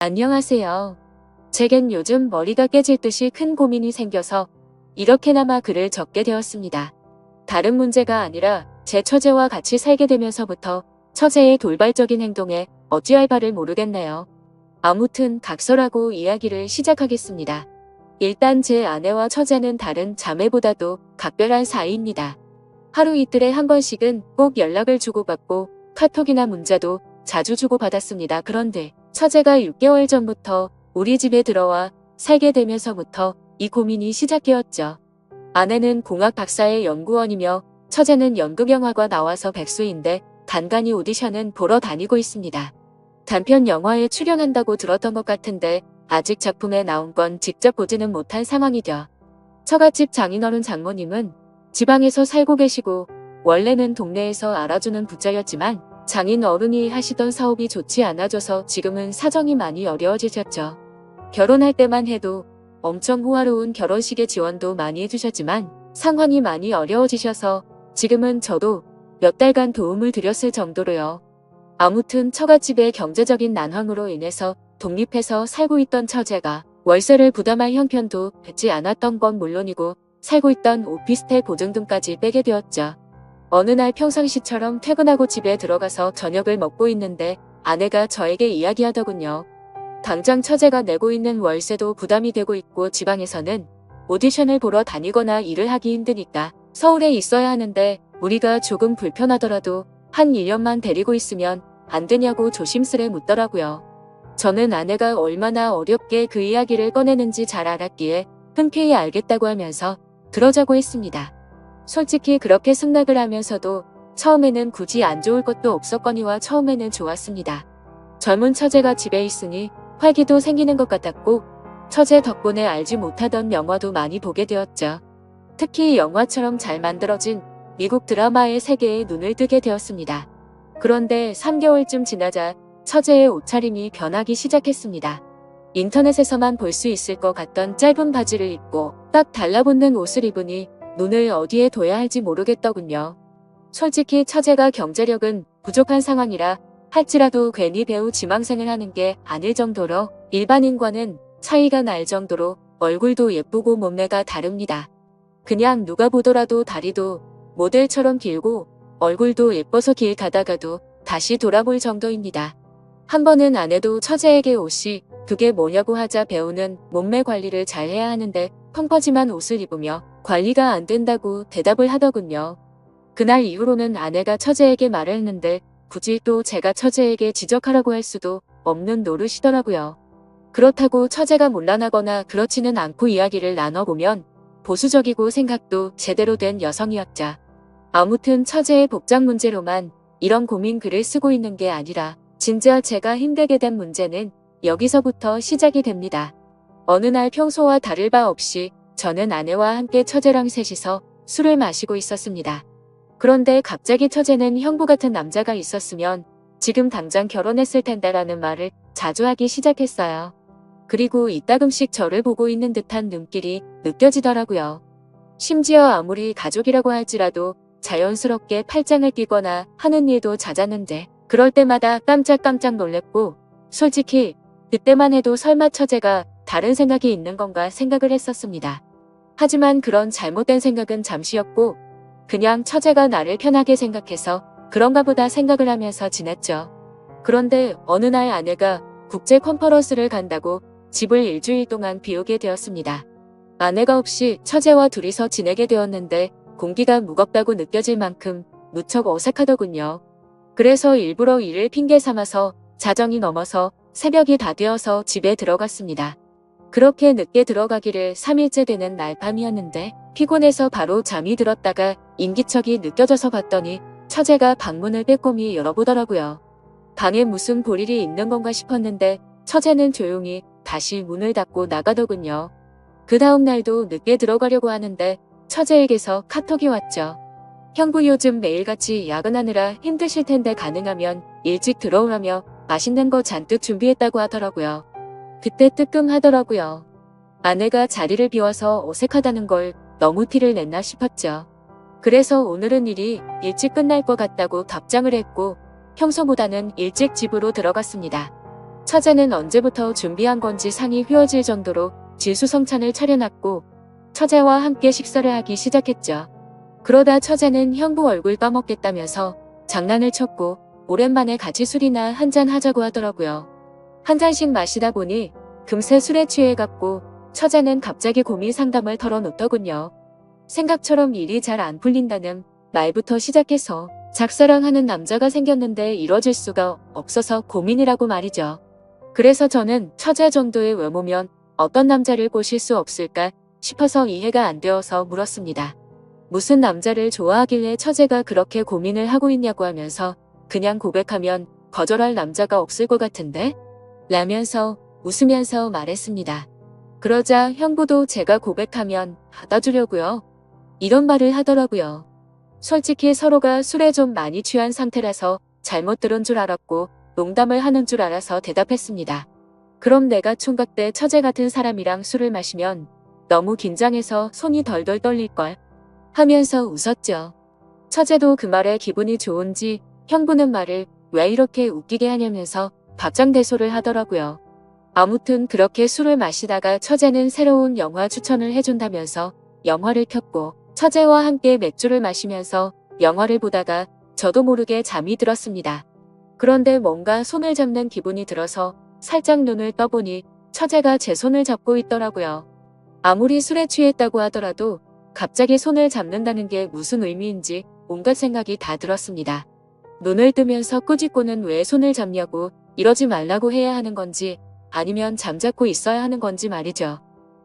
안녕하세요. 제겐 요즘 머리가 깨질 듯이 큰 고민이 생겨서 이렇게나마 글을 적게 되었습니다. 다른 문제가 아니라 제 처제와 같이 살게 되면서부터 처제의 돌발적인 행동에 어찌할 바를 모르겠네요. 아무튼 각설하고 이야기를 시작하겠습니다. 일단 제 아내와 처제는 다른 자매보다도 각별한 사이입니다. 하루 이틀에 한 번씩은 꼭 연락을 주고받고 카톡이나 문자도 자주 주고받았습니다. 그런데 처제가 6개월 전부터 우리 집에 들어와 살게 되면서부터 이 고민이 시작되었죠. 아내는 공학 박사의 연구원이며 처제는 연극영화과 나와서 백수인데 간간히 오디션은 보러 다니고 있습니다. 단편 영화에 출연한다고 들었던 것 같은데 아직 작품에 나온 건 직접 보지는 못한 상황이죠. 처갓집 장인어른 장모님은 지방에서 살고 계시고 원래는 동네에서 알아주는 부자였지만 장인 어른이 하시던 사업이 좋지 않아져서 지금은 사정이 많이 어려워지셨죠. 결혼할 때만 해도 엄청 호화로운 결혼식의 지원도 많이 해주셨지만 상황이 많이 어려워지셔서 지금은 저도 몇 달간 도움을 드렸을 정도로요. 아무튼 처갓집의 경제적인 난황으로 인해서 독립해서 살고 있던 처제가 월세를 부담할 형편도 되지 않았던 건 물론이고 살고 있던 오피스텔 보증금까지 빼게 되었죠. 어느 날 평상시처럼 퇴근하고 집에 들어가서 저녁을 먹고 있는데 아내가 저에게 이야기하더군요. 당장 처제가 내고 있는 월세도 부담이 되고 있고 지방에서는 오디션을 보러 다니거나 일을 하기 힘드니까 서울에 있어야 하는데 우리가 조금 불편하더라도 한 1년만 데리고 있으면 안 되냐고 조심스레 묻더라고요. 저는 아내가 얼마나 어렵게 그 이야기를 꺼내는지 잘 알았기에 흔쾌히 알겠다고 하면서 그러자고 했습니다. 솔직히 그렇게 승낙을 하면서도 처음에는 굳이 안 좋을 것도 없었거니와 처음에는 좋았습니다. 젊은 처제가 집에 있으니 활기도 생기는 것 같았고 처제 덕분에 알지 못하던 영화도 많이 보게 되었죠. 특히 영화처럼 잘 만들어진 미국 드라마의 세계에 눈을 뜨게 되었습니다. 그런데 3개월쯤 지나자 처제의 옷차림이 변하기 시작했습니다. 인터넷에서만 볼 수 있을 것 같던 짧은 바지를 입고 딱 달라붙는 옷을 입으니 눈을 어디에 둬야 할지 모르겠더군요. 솔직히 처제가 경제력은 부족한 상황이라 할지라도 괜히 배우 지망생을 하는 게 아닐 정도로 일반인과는 차이가 날 정도로 얼굴도 예쁘고 몸매가 다릅니다. 그냥 누가 보더라도 다리도 모델처럼 길고 얼굴도 예뻐서 길 가다가도 다시 돌아볼 정도입니다. 한 번은 아내도 처제에게 옷이 그게 뭐냐고 하자 배우는 몸매 관리를 잘 해야 하는데 펑퍼짐한 옷을 입으며 관리가 안 된다고 대답을 하더군요. 그날 이후로는 아내가 처제에게 말을 했는데 굳이 또 제가 처제에게 지적하라고 할 수도 없는 노릇이더라고요. 그렇다고 처제가 문란하거나 그렇지는 않고 이야기를 나눠보면 보수적이고 생각도 제대로 된 여성이었자. 아무튼 처제의 복장 문제로만 이런 고민 글을 쓰고 있는 게 아니라 진짜 제가 힘들게 된 문제는 여기서부터 시작이 됩니다. 어느 날 평소와 다를 바 없이 저는 아내와 함께 처제랑 셋이서 술을 마시고 있었습니다. 그런데 갑자기 처제는 형부 같은 남자가 있었으면 지금 당장 결혼했을 텐데라는 말을 자주 하기 시작했어요. 그리고 이따금씩 저를 보고 있는 듯한 눈길이 느껴지더라고요. 심지어 아무리 가족이라고 할지라도 자연스럽게 팔짱을 끼거나 하는 일도 잦았는데 그럴 때마다 깜짝깜짝 놀랬고 솔직히 그때만 해도 설마 처제가 다른 생각이 있는 건가 생각을 했었습니다. 하지만 그런 잘못된 생각은 잠시였고 그냥 처제가 나를 편하게 생각해서 그런가 보다 생각을 하면서 지냈죠. 그런데 어느 날 아내가 국제 컨퍼런스를 간다고 집을 일주일 동안 비우게 되었습니다. 아내가 없이 처제와 둘이서 지내게 되었는데 공기가 무겁다고 느껴질 만큼 무척 어색하더군요. 그래서 일부러 일을 핑계 삼아서 자정이 넘어서 새벽이 다 되어서 집에 들어갔습니다. 그렇게 늦게 들어가기를 3일째 되는 날 밤이었는데 피곤해서 바로 잠이 들었다가 인기척이 느껴져서 봤더니 처제가 방문을 빼꼼히 열어보더라고요. 방에 무슨 볼일이 있는 건가 싶었는데 처제는 조용히 다시 문을 닫고 나가더군요. 그 다음 날도 늦게 들어가려고 하는데 처제에게서 카톡이 왔죠. 형부 요즘 매일같이 야근하느라 힘드실 텐데 가능하면 일찍 들어오라며 맛있는 거 잔뜩 준비했다고 하더라고요. 그때 뜨끔하더라고요. 아내가 자리를 비워서 어색하다는 걸 너무 티를 냈나 싶었죠. 그래서 오늘은 일이 일찍 끝날 것 같다고 답장을 했고 평소보다는 일찍 집으로 들어갔습니다. 처제는 언제부터 준비한 건지 상이 휘어질 정도로 진수성찬을 차려놨고 처제와 함께 식사를 하기 시작했죠. 그러다 처제는 형부 얼굴 떠먹겠다면서 장난을 쳤고 오랜만에 같이 술이나 한잔 하자고 하더라고요. 한 잔씩 마시다 보니 금세 술에 취해갔고 처제는 갑자기 고민 상담을 털어놓더군요. 생각처럼 일이 잘 안 풀린다는 말부터 시작해서 작사랑하는 남자가 생겼는데 이뤄질 수가 없어서 고민이라고 말이죠. 그래서 저는 처제 정도의 외모면 어떤 남자를 꼬실 수 없을까 싶어서 이해가 안 되어서 물었습니다. 무슨 남자를 좋아하길래 처제가 그렇게 고민을 하고 있냐고 하면서 그냥 고백하면 거절할 남자가 없을 것 같은데? 라면서 웃으면서 말했습니다. 그러자 형부도 제가 고백하면 받아주려고요. 이런 말을 하더라고요. 솔직히 서로가 술에 좀 많이 취한 상태라서 잘못 들은 줄 알았고 농담을 하는 줄 알아서 대답했습니다. 그럼 내가 총각 때 처제 같은 사람이랑 술을 마시면 너무 긴장해서 손이 덜덜 떨릴걸 하면서 웃었죠. 처제도 그 말에 기분이 좋은지 형부는 말을 왜 이렇게 웃기게 하냐면서 박장대소를 하더라고요. 아무튼 그렇게 술을 마시다가 처제는 새로운 영화 추천을 해준다면서 영화를 켰고 처제와 함께 맥주를 마시면서 영화를 보다가 저도 모르게 잠이 들었습니다. 그런데 뭔가 손을 잡는 기분이 들어서 살짝 눈을 떠보니 처제가 제 손을 잡고 있더라고요. 아무리 술에 취했다고 하더라도 갑자기 손을 잡는다는 게 무슨 의미인지 온갖 생각이 다 들었습니다. 눈을 뜨면서 꾸짖고는 왜 손을 잡냐고 이러지 말라고 해야 하는 건지 아니면 잠자코 있어야 하는 건지 말이죠.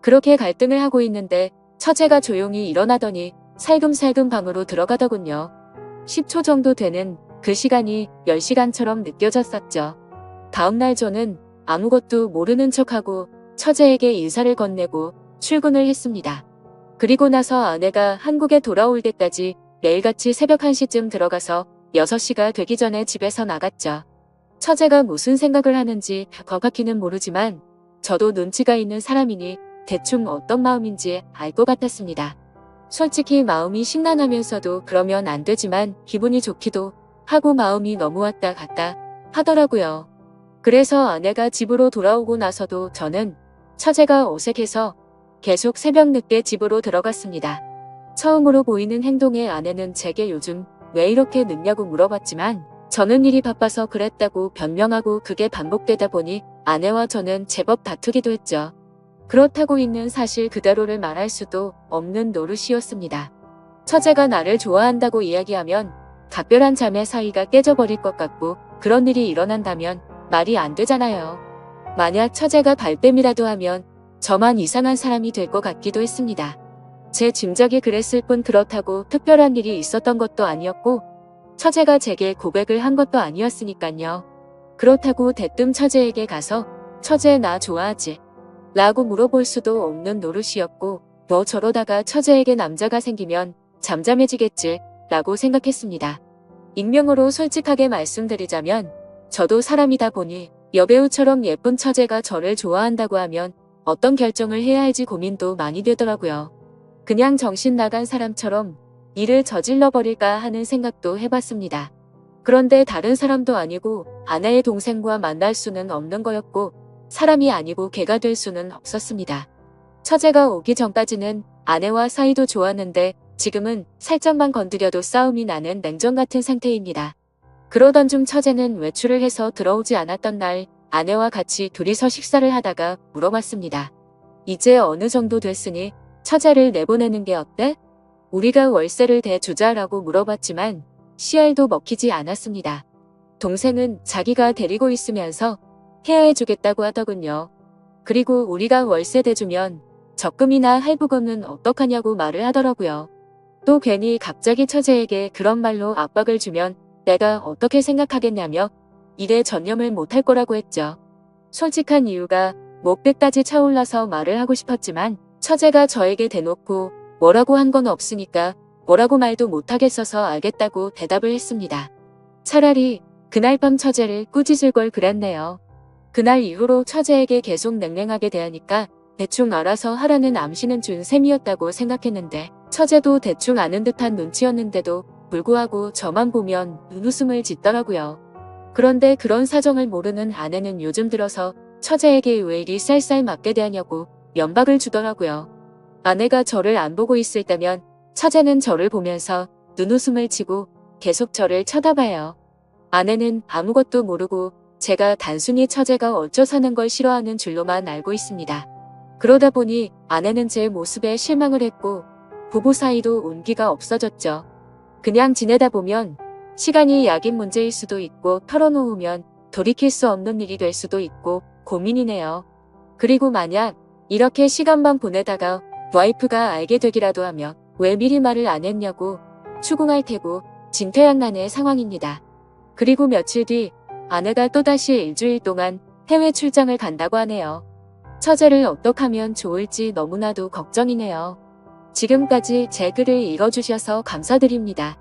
그렇게 갈등을 하고 있는데 처제가 조용히 일어나더니 살금살금 방으로 들어가더군요. 10초 정도 되는 그 시간이 10시간처럼 느껴졌었죠. 다음날 저는 아무것도 모르는 척하고 처제에게 인사를 건네고 출근을 했습니다. 그리고 나서 아내가 한국에 돌아올 때까지 매일같이 새벽 1시쯤 들어가서 6시가 되기 전에 집에서 나갔죠. 처제가 무슨 생각을 하는지 정확히는 모르지만 저도 눈치가 있는 사람이니 대충 어떤 마음인지 알 것 같았습니다. 솔직히 마음이 심란하면서도 그러면 안 되지만 기분이 좋기도 하고 마음이 너무 왔다 갔다 하더라고요. 그래서 아내가 집으로 돌아오고 나서도 저는 처제가 어색해서 계속 새벽 늦게 집으로 들어갔습니다. 처음으로 보이는 행동에 아내는 제게 요즘 왜 이렇게 늦냐고 물어봤지만 저는 일이 바빠서 그랬다고 변명하고 그게 반복되다 보니 아내와 저는 제법 다투기도 했죠. 그렇다고 있는 사실 그대로를 말할 수도 없는 노릇이었습니다. 처제가 나를 좋아한다고 이야기하면 각별한 자매 사이가 깨져버릴 것 같고 그런 일이 일어난다면 말이 안 되잖아요. 만약 처제가 발뺌이라도 하면 저만 이상한 사람이 될 것 같기도 했습니다. 제 짐작이 그랬을 뿐 그렇다고 특별한 일이 있었던 것도 아니었고 처제가 제게 고백을 한 것도 아니었으니깐요. 그렇다고 대뜸 처제에게 가서 처제 나 좋아하지? 라고 물어볼 수도 없는 노릇이었고 너 저러다가 처제에게 남자가 생기면 잠잠해지겠지 라고 생각했습니다. 익명으로 솔직하게 말씀드리자면 저도 사람이다 보니 여배우처럼 예쁜 처제가 저를 좋아한다고 하면 어떤 결정을 해야 할지 고민도 많이 되더라고요. 그냥 정신 나간 사람처럼 일을 저질러 버릴까 하는 생각도 해봤습니다. 그런데 다른 사람도 아니고 아내의 동생과 만날 수는 없는 거였고 사람이 아니고 개가 될 수는 없었습니다. 처제가 오기 전까지는 아내와 사이도 좋았는데 지금은 살짝만 건드려도 싸움이 나는 냉전 같은 상태입니다. 그러던 중 처제는 외출을 해서 들어오지 않았던 날 아내와 같이 둘이서 식사를 하다가 물어봤습니다. 이제 어느 정도 됐으니 처제를 내보내는 게 어때? 우리가 월세를 대주자라고 물어봤지만 씨알도 먹히지 않았습니다. 동생은 자기가 데리고 있으면서 해야해주겠다고 하더군요. 그리고 우리가 월세 대주면 적금이나 할부금은 어떡하냐고 말을 하더라고요. 또 괜히 갑자기 처제에게 그런 말로 압박을 주면 내가 어떻게 생각하겠냐며 일에 전념을 못할 거라고 했죠. 솔직한 이유가 목배까지 차올라서 말을 하고 싶었지만 처제가 저에게 대놓고 뭐라고 한 건 없으니까 뭐라고 말도 못하겠어서 알겠다고 대답을 했습니다. 차라리 그날 밤 처제를 꾸짖을 걸 그랬네요. 그날 이후로 처제에게 계속 냉랭하게 대하니까 대충 알아서 하라는 암시는 준 셈이었다고 생각했는데 처제도 대충 아는 듯한 눈치였는데도 불구하고 저만 보면 눈웃음을 짓더라고요. 그런데 그런 사정을 모르는 아내는 요즘 들어서 처제에게 왜 이리 쌀쌀 맞게 대하냐고 면박을 주더라고요. 아내가 저를 안 보고 있을 때면 처제는 저를 보면서 눈웃음을 치고 계속 저를 쳐다봐요. 아내는 아무것도 모르고 제가 단순히 처제가 어쩌 사는 걸 싫어하는 줄로만 알고 있습니다. 그러다 보니 아내는 제 모습에 실망을 했고 부부 사이도 온기가 없어졌죠. 그냥 지내다 보면 시간이 약인 문제일 수도 있고 털어놓으면 돌이킬 수 없는 일이 될 수도 있고 고민이네요. 그리고 만약 이렇게 시간만 보내다가 와이프가 알게 되기라도 하면 왜 미리 말을 안 했냐고 추궁할 테고 진퇴양난의 상황입니다. 그리고 며칠 뒤 아내가 또다시 일주일 동안 해외 출장을 간다고 하네요. 처제를 어떻게 하면 좋을지 너무나도 걱정이네요. 지금까지 제 글을 읽어주셔서 감사드립니다.